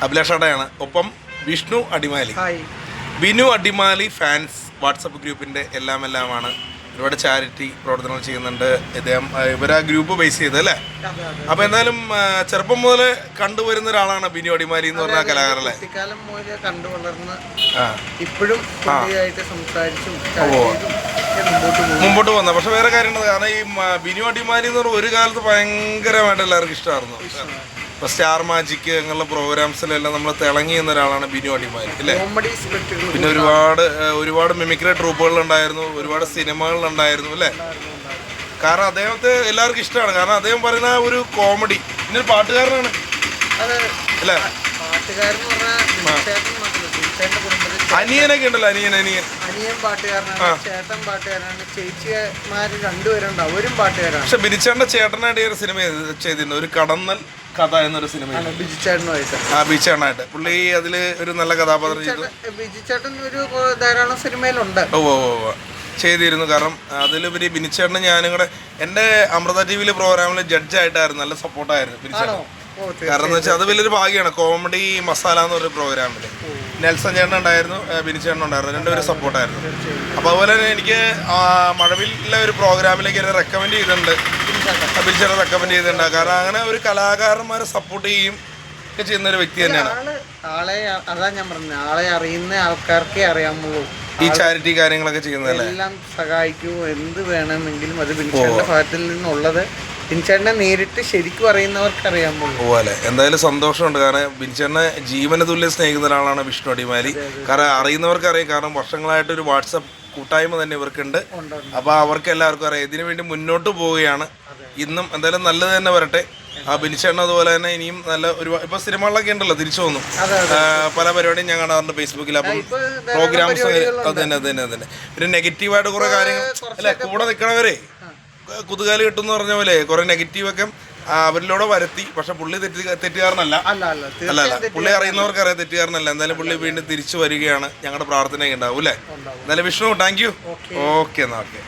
അഭിലാഷാടയാണ്. ഒപ്പം Vishnu Adimali, Binu Adimali fans WhatsApp ഗ്രൂപ്പിൻ്റെ എല്ലാമാണ്. ഒരുപാട് ചാരിറ്റി പ്രവർത്തനങ്ങൾ ചെയ്യുന്നുണ്ട് ഇവർ ആ ഗ്രൂപ്പ് ബേസ് ചെയ്ത് അല്ലേ. അപ്പോൾ എന്തായാലും ചെറുപ്പം മുതൽ കണ്ടുവരുന്ന ഒരാളാണ് ബിനു അടിമാലി എന്ന് പറഞ്ഞ കലാകാരല്ലേ. ഇപ്പോഴും മുമ്പോട്ട് വന്ന. പക്ഷെ വേറെ കാര്യമുണ്ട്, കാരണം ഈ ബിനു അടിമാലി എന്ന് പറഞ്ഞാൽ ഒരു കാലത്ത് ഭയങ്കരമായിട്ട് എല്ലാവർക്കും ഇഷ്ടമായിരുന്നു. ഇപ്പോൾ സ്റ്റാർ മാജിക് അങ്ങനെയുള്ള പ്രോഗ്രാംസിലെല്ലാം നമ്മൾ തിളങ്ങി എന്ന ഒരാളാണ് ബിനു അടിമാലി അല്ലേ. പിന്നെ ഒരുപാട് മിമിക്രി ട്രൂപ്പുകളുണ്ടായിരുന്നു, ഒരുപാട് സിനിമകളുണ്ടായിരുന്നു അല്ലേ. കാരണം അദ്ദേഹത്തെ എല്ലാവർക്കും ഇഷ്ടമാണ്. കാരണം അദ്ദേഹം പറയുന്ന ഒരു കോമഡി, പിന്നെ ഒരു പാട്ടുകാരനാണ് അല്ലേ. അനിയനൊക്കെ ഉണ്ടല്ലോ, അനിയൻ പാട്ടുകാരനാണ്, ചേട്ടൻ പാട്ടുകാരനാണ്, ചേച്ചിമാര് രണ്ടുപേരുണ്ട്, അവരും പാട്ടുകാരാണ്. പക്ഷെ ബിനിച്ചേട്ടന്റെ ചേട്ടനായിട്ട് ഒരു സിനിമ ചെയ്തിട്ടുണ്ട്, ഒരു കടന്നൽ കഥ എന്നൊരു സിനിമ. ബിജിച്ചേട്ടനായിട്ട് പുള്ളി അതില് ഒരു നല്ല കഥാപാത്രം ചെയ്തു. ബിജിച്ചേട്ടൻ ഒരു ധാരാളം സിനിമയിലുണ്ട്. ചെയ്തിരുന്നു. കാരണം അതിലുപരി ബിനിച്ചേട്ടന് ഞാനും കൂടെ എൻ്റെ അമൃത ടി വിയിലെ പ്രോഗ്രാമിൽ ജഡ്ജായിട്ടായിരുന്നു, നല്ല സപ്പോർട്ടായിരുന്നു ബിനിച്ചേട്ടൻ. കാരണം എന്ന് വെച്ചാൽ അത് വലിയൊരു ഭാഗ്യമാണ്. കോമഡി മസാല എന്ന് പറഞ്ഞ പ്രോഗ്രാമിൽ നെൽസൺ ചേട്ടൻ ഉണ്ടായിരുന്നു, ബിനിച്ചേട്ടൻ ഉണ്ടായിരുന്നു, രണ്ടുപേരും സപ്പോർട്ടായിരുന്നു. അപ്പോൾ അതുപോലെ തന്നെ എനിക്ക് മഴവിലെ ഒരു പ്രോഗ്രാമിലേക്ക് എന്നെ റെക്കമെൻഡ് ചെയ്തിട്ടുണ്ട്, ബിനിച്ചേട്ടൻ റെക്കമെൻഡ് ചെയ്തിട്ടുണ്ട്. കാരണം അങ്ങനെ ഒരു കലാകാരന്മാരെ സപ്പോർട്ട് ചെയ്യും ഒക്കെ ചെയ്യുന്ന ഒരു വ്യക്തി തന്നെയാണ്. അതാ ഞാൻ പറഞ്ഞത്, ആളെ അറിയുന്ന ആൾക്കാർക്കേ അറിയാമുള്ളൂ. ഈ ചാരിറ്റി കാര്യങ്ങളൊക്കെ ചെയ്യുന്നതല്ലേ, എല്ലാം സഹായിക്കൂ, എന്ത് വേണമെങ്കിലും അത് ബിനിച്ചേട്ടന്റെ ഭാഗത്തിൽ നിന്നുള്ളത് ബിനിച്ചേട്ടനെ നേരിട്ട് ശരിക്കും അറിയുന്നവർക്ക് അറിയാമല്ലോ പോലെ. എന്തായാലും സന്തോഷമുണ്ട്. കാരണം ബിനിച്ചേട്ടനെ ജീവന തുല്യം സ്നേഹിക്കുന്ന ഒരാളാണ് വിഷ്ണു അടിമാലി. കാരണം അറിയുന്നവർക്ക് അറിയാം. കാരണം വർഷങ്ങളായിട്ട് ഒരു വാട്സപ്പ് കൂട്ടായ്മ തന്നെ ഇവർക്കുണ്ട്. അപ്പോൾ അവർക്ക് എല്ലാവർക്കും അറിയാം. ഇതിനു വേണ്ടി മുന്നോട്ട് പോവുകയാണ്. ഇന്നും എന്തായാലും നല്ലത് തന്നെ വരട്ടെ. ആ ബിനിച്ചേട്ടൻ അതുപോലെ തന്നെ ഇനിയും നല്ല ഒരുപാട് ഇപ്പോൾ സിനിമകളിലൊക്കെ ഉണ്ടല്ലോ, തിരിച്ചു വന്നു പല പരിപാടിയും ഞാൻ കാണാറുണ്ട് ഫേസ്ബുക്കിൽ. അപ്പം പ്രോഗ്രാംസ് അത് തന്നെ. പിന്നെ നെഗറ്റീവായിട്ട് കുറേ കാര്യങ്ങൾ അല്ലെ, കൂടെ നിൽക്കണവരെ കുതുകാലി കിട്ടുമെന്ന് പറഞ്ഞ പോലെ കുറെ നെഗറ്റീവൊക്കെ അവരിലൂടെ വരുത്തി. പക്ഷെ പുള്ളി തെറ്റുകാരനല്ല, പുള്ളി അറിയുന്നവർക്ക് അറിയാം തെറ്റുകാരനല്ല. എന്തായാലും പുള്ളി വീണ്ടും തിരിച്ചു വരികയാണ്. ഞങ്ങളുടെ പ്രാർത്ഥനയൊക്കെ ഉണ്ടാവും അല്ലേ. എന്തായാലും വിഷ്ണു താങ്ക് യു. ഓക്കെ എന്നാൽ ഓക്കെ.